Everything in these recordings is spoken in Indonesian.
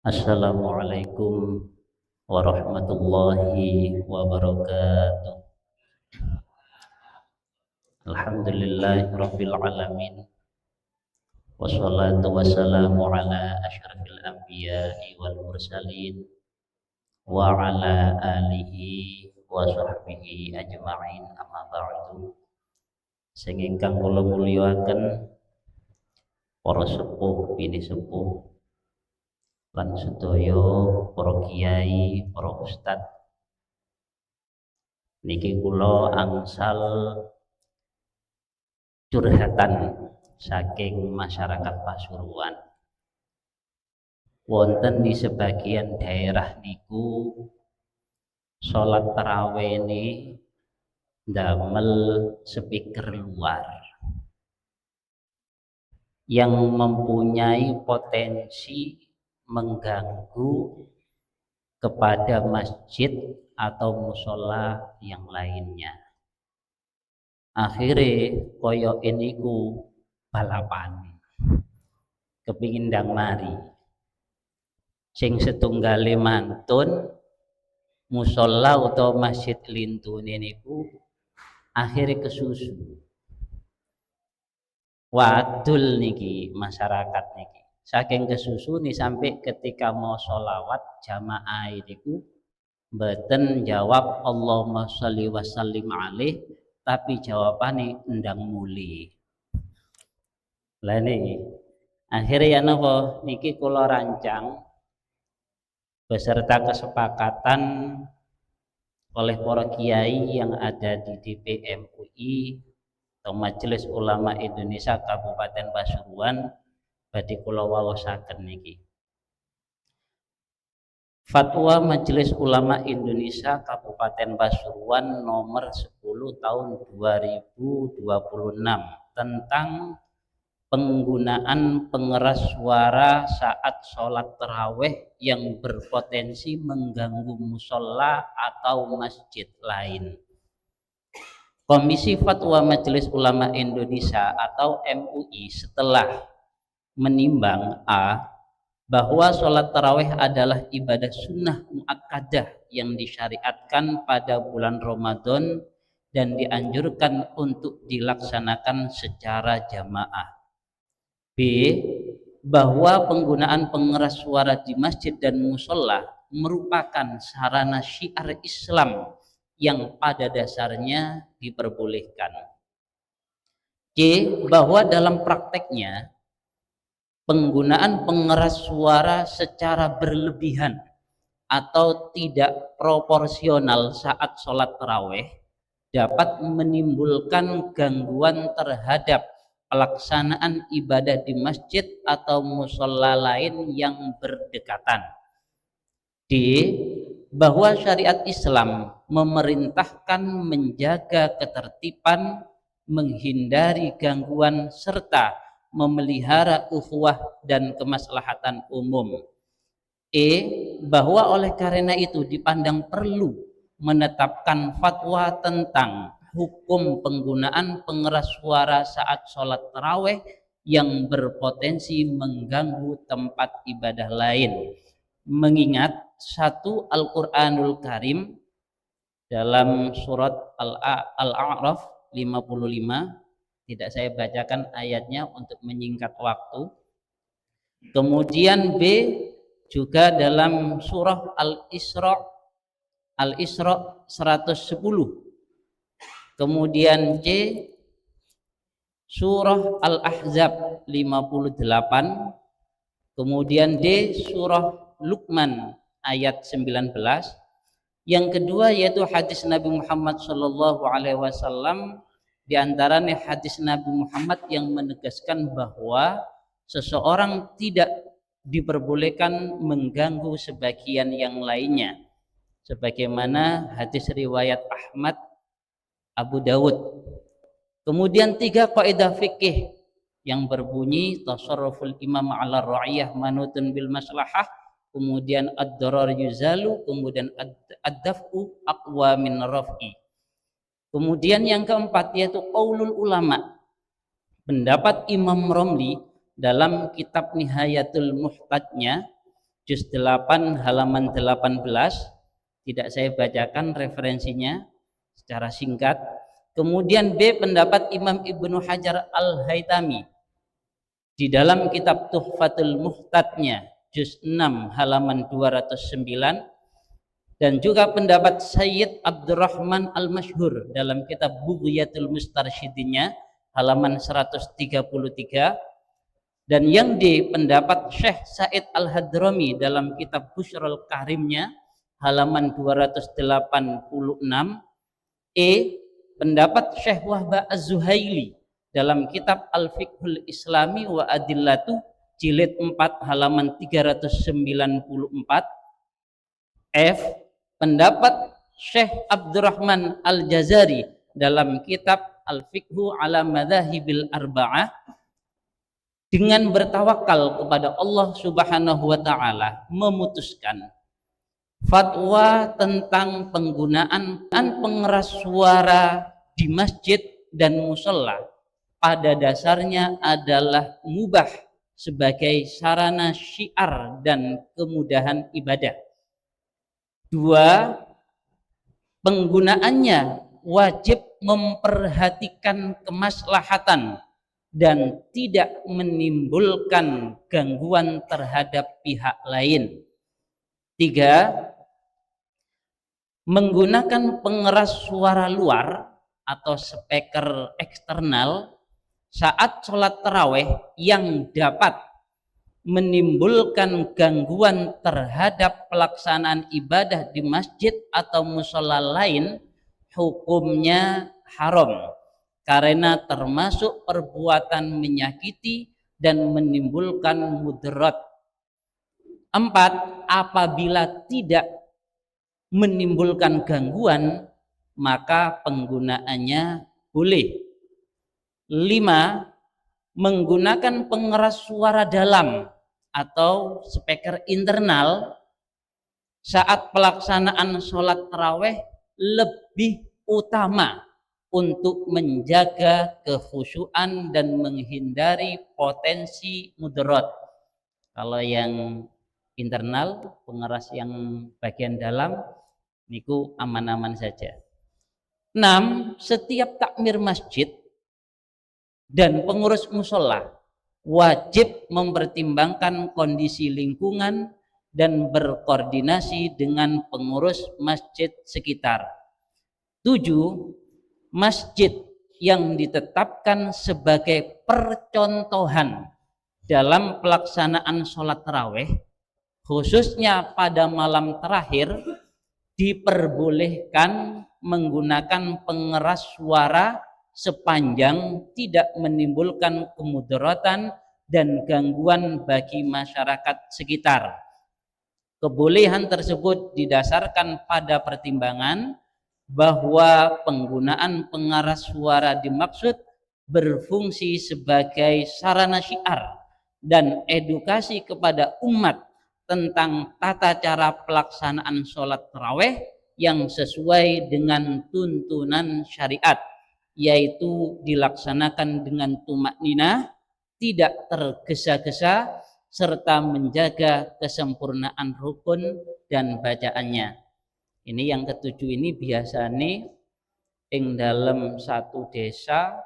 Assalamualaikum warahmatullahi wabarakatuh. Alhamdulillahirabbil alamin. Wassalatu wassalamu ala asyrafil anbiya'i wal mursalin wa ala alihi wa sahbihi ajma'in, amma ba'du. Sing ingkang kula mulyakaken para sepuh bini sepuh lan sedaya para kiai, para ustadz, niki kula angsal curhatan saking masyarakat Pasuruan. Wonten di sebagian daerah niku salat tarawih ini damel speaker luar yang mempunyai potensi mengganggu kepada masjid atau musola yang lainnya. Akhirnya koyo iniku balapan kepingin ndang mari sing setunggale mantun musola atau masjid lintune niku akhirnya kesusu. Wadul niki masyarakat niki saking kesusu nih sampai ketika mau sholawat jamaah niku mboten jawab Allahumma sholli wa sallim alaih, tapi jawabane ndang muli. Lah niki akhirnya ya napa niki kula rancang beserta kesepakatan oleh para kiai yang ada di DPM UI atau Majelis Ulama Indonesia Kabupaten Pasuruan badhe kula waosaken niki. Fatwa Majelis Ulama Indonesia Kabupaten Pasuruan nomor 10 tahun 2026 tentang penggunaan pengeras suara saat sholat tarawih yang berpotensi mengganggu musola atau masjid lain. Komisi Fatwa Majelis Ulama Indonesia atau MUI setelah menimbang bahwa sholat tarawih adalah ibadah sunnah muakkadah yang disyariatkan pada bulan Ramadan dan dianjurkan untuk dilaksanakan secara jamaah. B. Bahwa penggunaan pengeras suara di masjid dan musola merupakan sarana syiar Islam yang pada dasarnya diperbolehkan. C. Bahwa dalam prakteknya penggunaan pengeras suara secara berlebihan atau tidak proporsional saat sholat tarawih dapat menimbulkan gangguan terhadap pelaksanaan ibadah di masjid atau musola lain yang berdekatan. D. Bahwa syariat Islam memerintahkan menjaga ketertiban, menghindari gangguan serta memelihara ukhuwah dan kemaslahatan umum. E. Bahwa oleh karena itu dipandang perlu menetapkan fatwa tentang hukum penggunaan pengeras suara saat sholat tarawih yang berpotensi mengganggu tempat ibadah lain. Mengingat satu Al-Quranul Karim dalam surat Al-A'raf 55, tidak saya bacakan ayatnya untuk menyingkat waktu. Kemudian B juga dalam surah Al-Isra 110. Kemudian C surah Al-Ahzab 58. Kemudian D surah Luqman ayat 19. Yang kedua yaitu hadis Nabi Muhammad SAW, di antaranya hadis Nabi Muhammad yang menegaskan bahwa seseorang tidak diperbolehkan mengganggu sebagian yang lainnya, sebagaimana hadis riwayat Ahmad, Abu Dawud. Kemudian 3 kaidah fikih yang berbunyi tasarruful imam ala ra'iyah manutun bil maslahah, kemudian ad-darar yuzalu, kemudian ad-daf'u aqwa min raf'i. Kemudian yang keempat yaitu qaulul ulama, pendapat Imam Romli dalam kitab Nihayatul Muhtajnya juz 8 halaman 18. Tidak saya bacakan referensinya secara singkat. Kemudian B, pendapat Imam Ibnu Hajar Al-Haytami di dalam kitab Tuhfatul Muhtadnya juz 6 halaman 209, dan juga pendapat Sayyid Abdurrahman Al-Masyhur dalam kitab Bughyatul Mustarsyidinnya halaman 133, dan yang di pendapat Syekh Said Al-Hadrami dalam kitab Bushrul Karimnya halaman 286. Pendapat Syekh Wahbah Az-Zuhaili dalam kitab Al-Fiqhul Islami wa Adillatuh jilid 4 halaman 394. Pendapat Syekh Abdurrahman Al-Jazari dalam kitab Al-Fiqhu ala Madzahibil Arba'ah dengan bertawakal kepada Allah Subhanahu wa taala memutuskan fatwa tentang penggunaan pengeras suara di masjid dan musholla pada dasarnya adalah mubah sebagai sarana syiar dan kemudahan ibadah. 2, penggunaannya wajib memperhatikan kemaslahatan dan tidak menimbulkan gangguan terhadap pihak lain. 3, menggunakan pengeras suara luar atau speaker eksternal saat sholat tarawih yang dapat menimbulkan gangguan terhadap pelaksanaan ibadah di masjid atau mushola lain hukumnya haram karena termasuk perbuatan menyakiti dan menimbulkan mudarat. 4, apabila tidak menimbulkan gangguan maka penggunaannya boleh. 5, menggunakan pengeras suara dalam atau speaker internal saat pelaksanaan sholat tarawih lebih utama untuk menjaga kekhusyuan dan menghindari potensi mudarat. Kalau yang internal, pengeras yang bagian dalam niku aman-aman saja. 6, setiap takmir masjid dan pengurus mushola wajib mempertimbangkan kondisi lingkungan dan berkoordinasi dengan pengurus masjid sekitar. 7, masjid yang ditetapkan sebagai percontohan dalam pelaksanaan sholat tarawih khususnya pada malam terakhir diperbolehkan menggunakan pengeras suara sepanjang tidak menimbulkan kemudaratan dan gangguan bagi masyarakat sekitar. Kebolehan tersebut didasarkan pada pertimbangan bahwa penggunaan pengeras suara dimaksud berfungsi sebagai sarana syiar dan edukasi kepada umat tentang tata cara pelaksanaan sholat tarawih yang sesuai dengan tuntunan syariat, yaitu dilaksanakan dengan tumakninah, tidak tergesa-gesa, serta menjaga kesempurnaan rukun dan bacaannya. Ini yang ketujuh ini biasanya ing dalam satu desa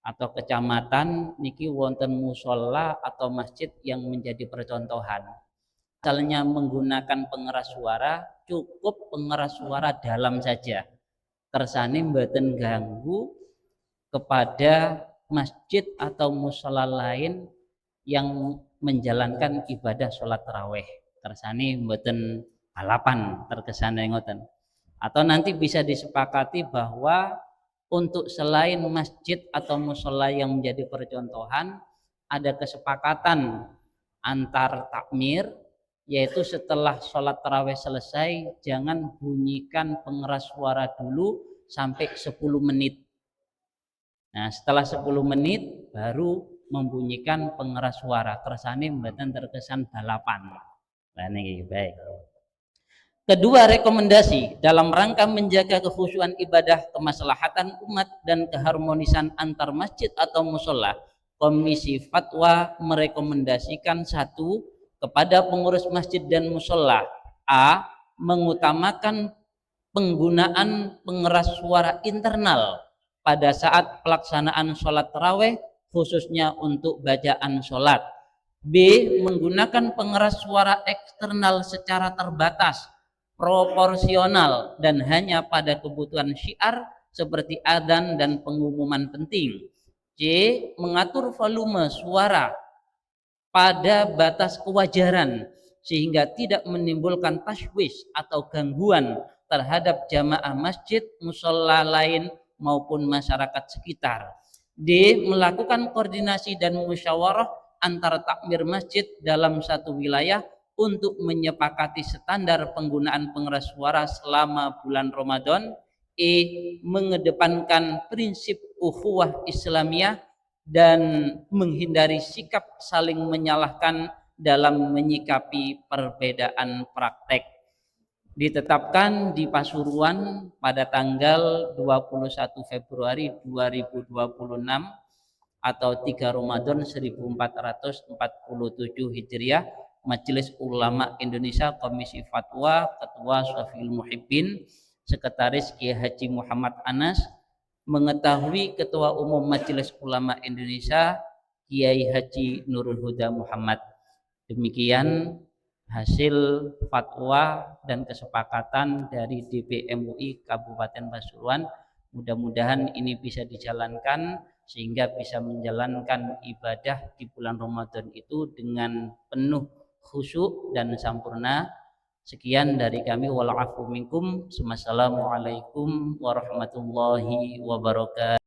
atau kecamatan niki wonten mushola atau masjid yang menjadi percontohan. Misalnya menggunakan pengeras suara, cukup pengeras suara dalam saja. Kersane mboten ganggu kepada masjid atau mushola lain yang menjalankan ibadah sholat tarawih. Kersane mboten balapan terkesan ngoten. Atau nanti bisa disepakati bahwa untuk selain masjid atau mushola yang menjadi percontohan ada kesepakatan antar takmir, yaitu setelah sholat tarawih selesai jangan bunyikan pengeras suara dulu sampai 10 menit. Nah setelah 10 menit baru membunyikan pengeras suara. Kersane mboten terkesan balapan. Nah ini baik. Kedua, rekomendasi dalam rangka menjaga kekhusyuan ibadah, kemaslahatan umat dan keharmonisan antar masjid atau mushola, Komisi Fatwa merekomendasikan 1, kepada pengurus masjid dan musola. A. Mengutamakan penggunaan pengeras suara internal pada saat pelaksanaan sholat taraweh, khususnya untuk bacaan sholat. B. Menggunakan pengeras suara eksternal secara terbatas, proporsional, dan hanya pada kebutuhan syiar seperti adzan dan pengumuman penting. C. Mengatur volume suara pada batas kewajaran sehingga tidak menimbulkan tashwish atau gangguan terhadap jamaah masjid, musola lain maupun masyarakat sekitar. D. Melakukan koordinasi dan musyawarah antara takmir masjid dalam satu wilayah untuk menyepakati standar penggunaan pengeras suara selama bulan Ramadan. E. Mengedepankan prinsip ukhuwah Islamiyah dan menghindari sikap saling menyalahkan dalam menyikapi perbedaan praktek. Ditetapkan di Pasuruan pada tanggal 21 Februari 2026 atau 3 Ramadan 1447 Hijriah, Majelis Ulama Indonesia, Komisi Fatwa, Ketua Syafil Muhibbin, Sekretaris Kiai Haji Muhammad Anas, mengetahui Ketua Umum Majelis Ulama Indonesia Kiai Haji Nurul Huda Muhammad. Demikian hasil fatwa dan kesepakatan dari DP MUI Kabupaten Pasuruan. Mudah-mudahan ini bisa dijalankan sehingga bisa menjalankan ibadah di bulan Ramadan itu dengan penuh khusyuk dan sempurna. Sekian dari kami, wal afu minkum. Wassalamualaikum warahmatullahi wabarakatuh.